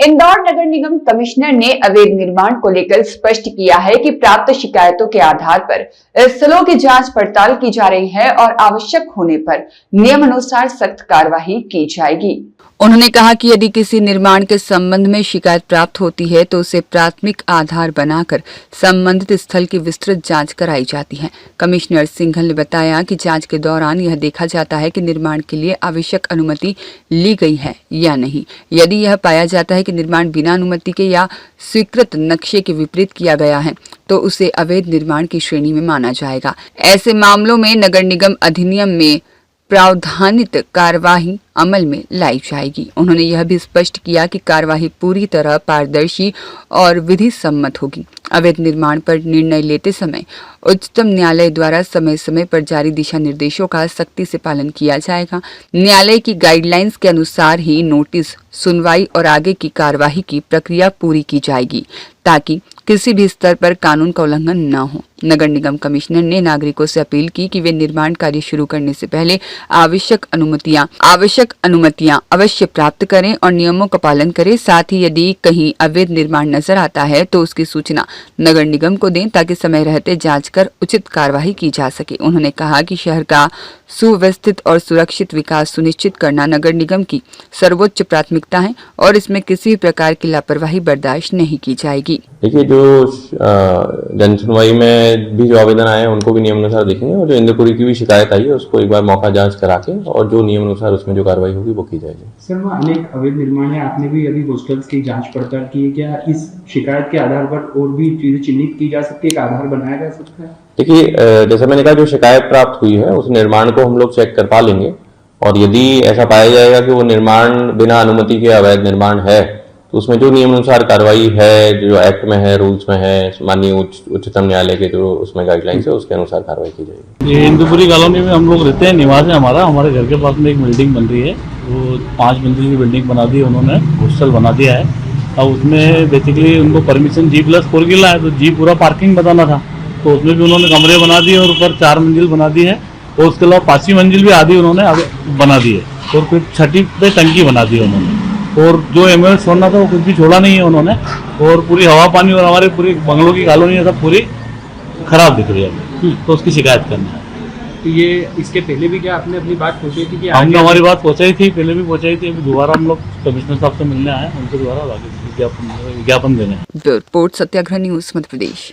इंदौर नगर निगम commissioner ने अवैध निर्माण को लेकर स्पष्ट किया है कि प्राप्त शिकायतों के आधार पर स्थलों की जांच पड़ताल की जा रही है और आवश्यक होने पर नियमानुसार सख्त कार्रवाई की जाएगी। उन्होंने कहा कि यदि किसी निर्माण के संबंध में शिकायत प्राप्त होती है तो उसे प्राथमिक आधार बनाकर संबंधित स्थल की विस्तृत जांच कराई जाती है। कमिश्नर सिंघल ने बताया कि जांच के दौरान यह देखा जाता है कि निर्माण के लिए आवश्यक अनुमति ली गई है या नहीं। यदि यह पाया जाता है कि निर्माण बिना अनुमति के या स्वीकृत नक्शे के विपरीत किया गया है तो उसे अवैध निर्माण की श्रेणी में माना जाएगा। ऐसे मामलों में नगर निगम अधिनियम में प्रावधानित कार्यवाही अमल में लाई जाएगी। उन्होंने यह भी स्पष्ट किया कि कार्यवाही पूरी तरह पारदर्शी और विधि सम्मत होगी। अवैध निर्माण पर निर्णय लेते समय उच्चतम न्यायालय द्वारा समय समय पर जारी दिशा निर्देशों का सख्ती से पालन किया जाएगा। न्यायालय की गाइडलाइंस के अनुसार ही नोटिस, सुनवाई और आगे की कार्यवाही की प्रक्रिया पूरी की जाएगी ताकि किसी भी स्तर पर कानून का उल्लंघन न हो। नगर निगम कमिश्नर ने नागरिकों से अपील की कि वे निर्माण कार्य शुरू करने से पहले आवश्यक अनुमतियां अवश्य प्राप्त करें और नियमों का पालन करें। साथ ही यदि कहीं अवैध निर्माण नजर आता है तो उसकी सूचना नगर निगम को दें ताकि समय रहते जांच कर उचित कार्यवाही की जा सके। उन्होंने कहा कि शहर का सुव्यवस्थित और सुरक्षित विकास सुनिश्चित करना नगर निगम की सर्वोच्च प्राथमिकता है और इसमें किसी भी प्रकार की लापरवाही बर्दाश्त नहीं की जाएगी। देखिए, जो जन सुनवाई में भी जो आवेदन आए हैं उनको भी नियमानुसार देखेंगे और जो इंद्रपुरी की भी शिकायत आई है उसको एक बार मौका जांच करा के और जो नियमानुसार उसमें जो कार्रवाई होगी वो की जाएगी। सर, वहाँ अनेक अवैध निर्माण है, आपने भी अभी होस्टल्स की जांच पड़ताल की है, क्या इस शिकायत के आधार पर और भी चीजें चिन्हित की जा सकती है, एक आधार बनाया जा सकता है? देखिए, जैसा मैंने कहा, जो शिकायत प्राप्त हुई है उस निर्माण को हम लोग चेक कर पा लेंगे और यदि ऐसा पाया जाएगा कि वो निर्माण बिना अनुमति के अवैध निर्माण है तो उसमें जो नियमानुसार कार्रवाई है, जो एक्ट में है, रूल्स में है, माननीय उच्चतम न्यायालय के जो उसमें गाइडलाइंस है उसके अनुसार कार्रवाई की जाएगी। ये इंदुपुरी कॉलोनी में हम लोग रहते हैं, निवास है हमारा। हमारे घर के पास में एक बिल्डिंग बन रही है, वो 5 मंजिल की बिल्डिंग बना दी है उन्होंने, हॉस्टल बना दिया है। अब उसमें बेसिकली उनको परमिशन G+4 की है तो G पूरा पार्किंग बताना था, तो उसमें भी उन्होंने कमरे बना दिए और ऊपर 4 मंजिल बना दी है और उसके अलावा 5वीं मंजिल भी आधी उन्होंने बना दी है और फिर 6ठी पे टंकी बना दी है उन्होंने और जो एमएल छोड़ना था वो कुछ भी छोड़ा नहीं है उन्होंने और पूरी हवा पानी और हमारे पूरी बंगलों की कॉलोनी है सब पूरी खराब दिख रही है, तो उसकी शिकायत करना है। तो ये इसके पहले भी क्या आपने अपनी बात पहुंचाई थी? कि हमने हमारी बात पहुंचाई थी, पहले भी पहुंचाई थी, अभी दोबारा हम लोग कमिश्नर साहब से मिलने आए, उनके द्वारा विज्ञापन देने। रिपोर्ट सत्याग्रह न्यूज़ मध्य प्रदेश।